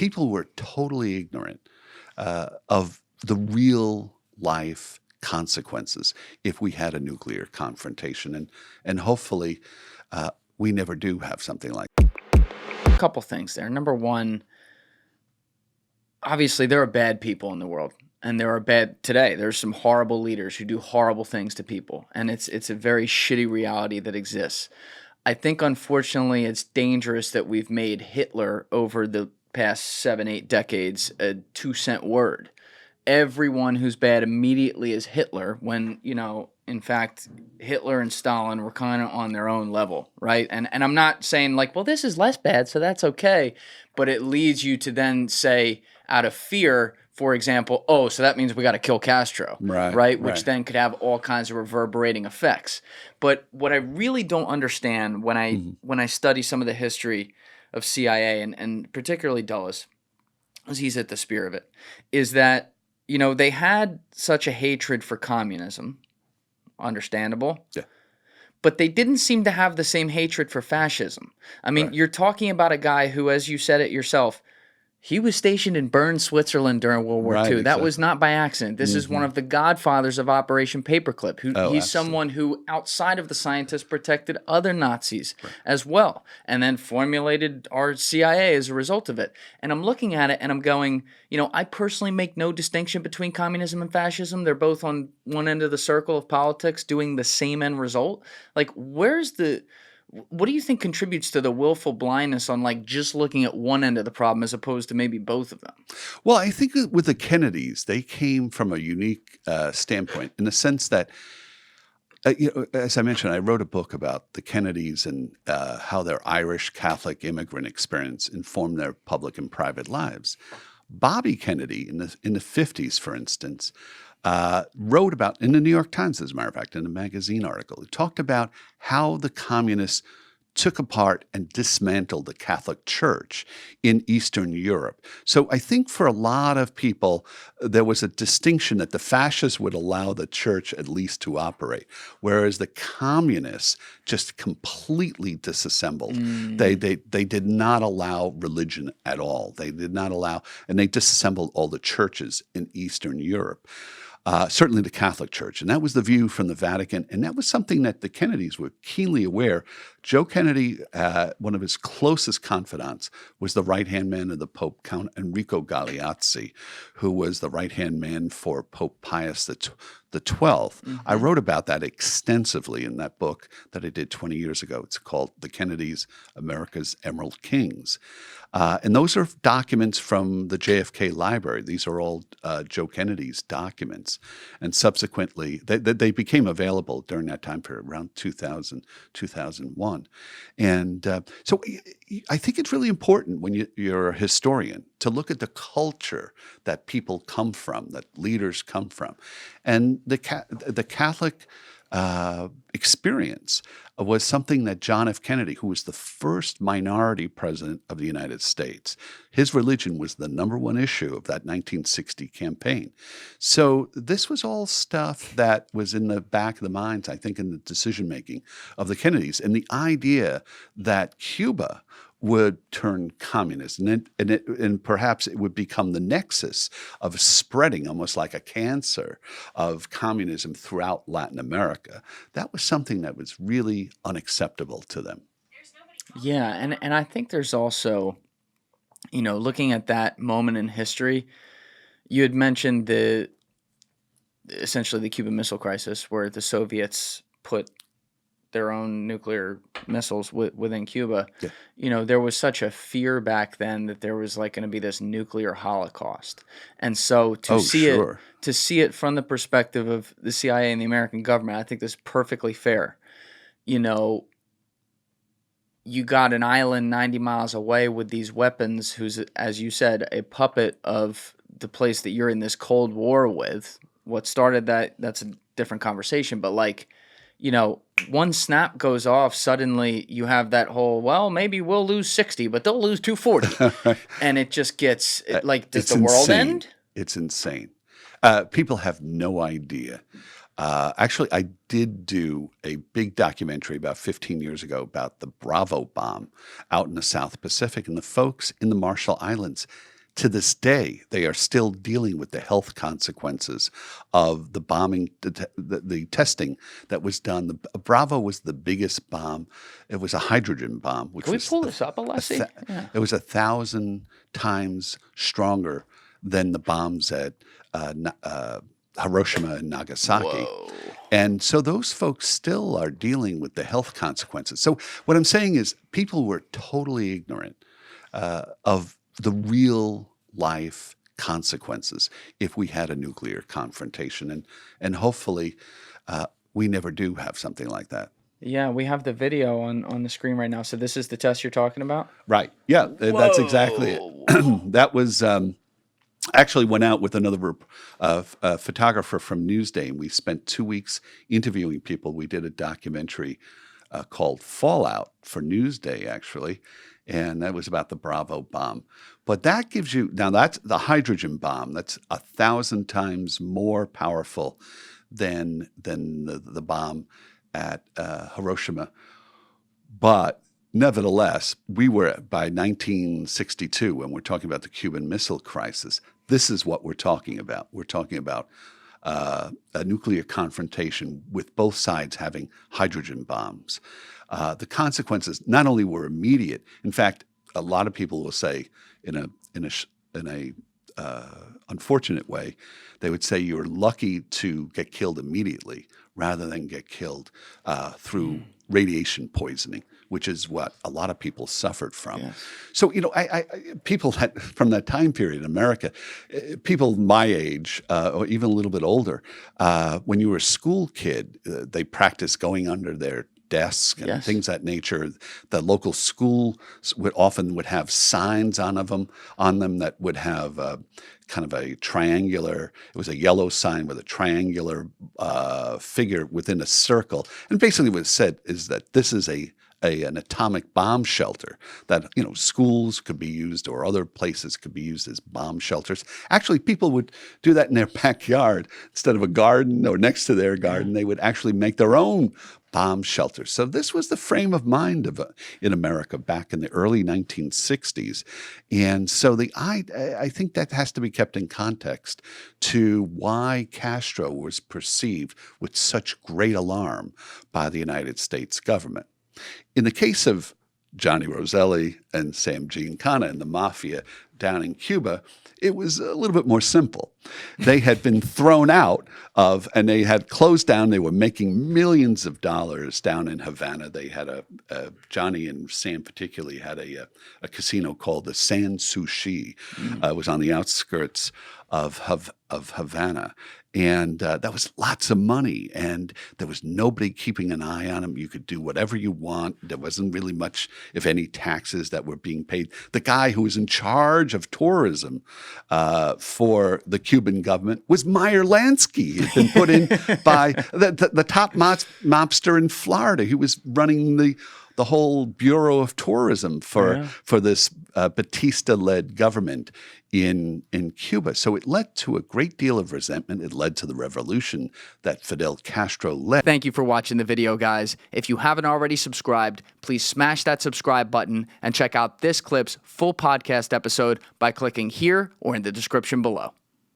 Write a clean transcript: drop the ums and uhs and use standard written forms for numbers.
people were totally ignorant of the real life consequences if we had a nuclear confrontation. And hopefully we never do have something like that. A couple things there. Number one, obviously there are bad people in the world. And there's some horrible leaders who do horrible things to people. And it's a very shitty reality that exists. I think, unfortunately, it's dangerous that we've made Hitler over the past 7, 8 decades a 2-cent word. Everyone who's bad immediately is Hitler when, in fact, Hitler and Stalin were kind of on their own level, right? And I'm not saying like, well, this is less bad, so that's okay. But it leads you to then say, out of fear, for example, oh, so that means we got to kill Castro, right? Which then could have all kinds of reverberating effects. But what I really don't understand when I study some of the history of CIA and particularly Dulles, as he's at the spear of it, is that they had such a hatred for communism, understandable. Yeah. But they didn't seem to have the same hatred for fascism. I mean, you're talking about a guy who, as you said it yourself, he was stationed in Bern, Switzerland during World War II. Exactly. That was not by accident. This is one of the godfathers of Operation Paperclip. He's absolutely someone who, outside of the scientists, protected other Nazis as well, and then formulated our CIA as a result of it. And I'm looking at it and I'm going, I personally make no distinction between communism and fascism. They're both on one end of the circle of politics doing the same end result. Like, what do you think contributes to the willful blindness on like just looking at one end of the problem as opposed to maybe both of them? Well, I think with the Kennedys, they came from a unique standpoint in the sense that, as I mentioned, I wrote a book about the Kennedys and how their Irish Catholic immigrant experience informed their public and private lives. Bobby Kennedy in the 50s, for instance, wrote about, in the New York Times, as a matter of fact, in a magazine article, he talked about how the communists took apart and dismantled the Catholic Church in Eastern Europe. So I think for a lot of people, there was a distinction that the fascists would allow the church at least to operate, whereas the communists just completely disassembled. They did not allow religion at all. They did not allow, and they disassembled all the churches in Eastern Europe. Certainly the Catholic Church. And that was the view from the Vatican. And that was something that the Kennedys were keenly aware. Joe Kennedy, one of his closest confidants, was the right-hand man of the Pope, Count Enrico Galeazzi, who was the right-hand man for Pope Pius the 12th. I wrote about that extensively in that book that I did 20 years ago. It's called The Kennedys, America's Emerald Kings. And those are documents from the JFK Library. These are all Joe Kennedy's documents. And subsequently, they became available during that time period, around 2000, 2001. And so I think it's really important when you're a historian to look at the culture that people come from, that leaders come from. And the Catholic experience was something that John F. Kennedy, who was the first minority president of the United States, his religion was the number one issue of that 1960 campaign. So this was all stuff that was in the back of the minds, I think, in the decision-making of the Kennedys. And the idea that Cuba would turn communist, and perhaps it would become the nexus of spreading, almost like a cancer, of communism throughout Latin America. That was something that was really unacceptable to them. Yeah, and I think there's also, looking at that moment in history, you had mentioned essentially the Cuban Missile Crisis, where the Soviets put their own nuclear missiles within Cuba. Yeah. There was such a fear back then that there was like going to be this nuclear holocaust. And so to see it from the perspective of the CIA and the American government, I think that's perfectly fair. You got an island 90 miles away with these weapons who's, as you said, a puppet of the place that you're in this Cold War with. What started that's a different conversation, but one snap goes off, suddenly you have that whole, well, maybe we'll lose 60, but they'll lose 240. And it just gets, does the world end? It's insane. People have no idea. Actually, I did do a big documentary about 15 years ago about the Bravo bomb out in the South Pacific. And the folks in the Marshall Islands, to this day, they are still dealing with the health consequences of the bombing, the testing that was done. The Bravo was the biggest bomb. It was a hydrogen bomb, which Can we was pull this up, Alessi? it was 1,000 times stronger than the bombs at Hiroshima and Nagasaki. Whoa. And so those folks still are dealing with the health consequences. So what I'm saying is people were totally ignorant of the real life consequences if we had a nuclear confrontation. And hopefully we never do have something like that. Yeah, we have the video on the screen right now. So this is the test you're talking about? Right. Yeah, that's exactly it. That was actually went out with another photographer from Newsday, and we spent 2 weeks interviewing people. We did a documentary called Fallout for Newsday, actually, and that was about the Bravo bomb. But that gives you, now that's the hydrogen bomb. That's 1,000 times more powerful than the bomb at Hiroshima. But nevertheless, we were, by 1962, when we're talking about the Cuban Missile Crisis, this is what we're talking about. We're talking about a nuclear confrontation with both sides having hydrogen bombs. The consequences not only were immediate. In fact, a lot of people will say, in a unfortunate way, they would say you're lucky to get killed immediately rather than get killed through radiation poisoning, which is what a lot of people suffered from. Yes. So, people that from that time period in America, people my age or even a little bit older, when you were a school kid, they practiced going under their desks and things of that nature. The local school would have signs on them that would have kind of a triangular. It was a yellow sign with a triangular figure within a circle, and basically what it said is that this is an atomic bomb shelter, that schools could be used or other places could be used as bomb shelters. Actually, people would do that in their backyard instead of a garden or next to their garden. They would actually make their own bomb shelters. So this was the frame of mind in America back in the early 1960s. And so I think that has to be kept in context to why Castro was perceived with such great alarm by the United States government. In the case of Johnny Roselli and Sam Giancana and the mafia down in Cuba, it was a little bit more simple. They had been thrown out and they had closed down. They were making millions of dollars down in Havana. They had Johnny and Sam particularly had a casino called the San Sushi. It was on the outskirts of Havana. And that was lots of money, and there was nobody keeping an eye on them. You could do whatever you want. There wasn't really much, if any, taxes that were being paid. The guy who was in charge of tourism for the Cuban government was Maier. He'd been put in by the top mobster in Florida. He was running the whole Bureau of Tourism for this Batista-led government in Cuba. So it led to a great deal of resentment. It led to the revolution that Fidel Castro led. Thank you for watching the video, guys. If you haven't already subscribed, please smash that subscribe button and check out this clip's full podcast episode by clicking here or in the description below.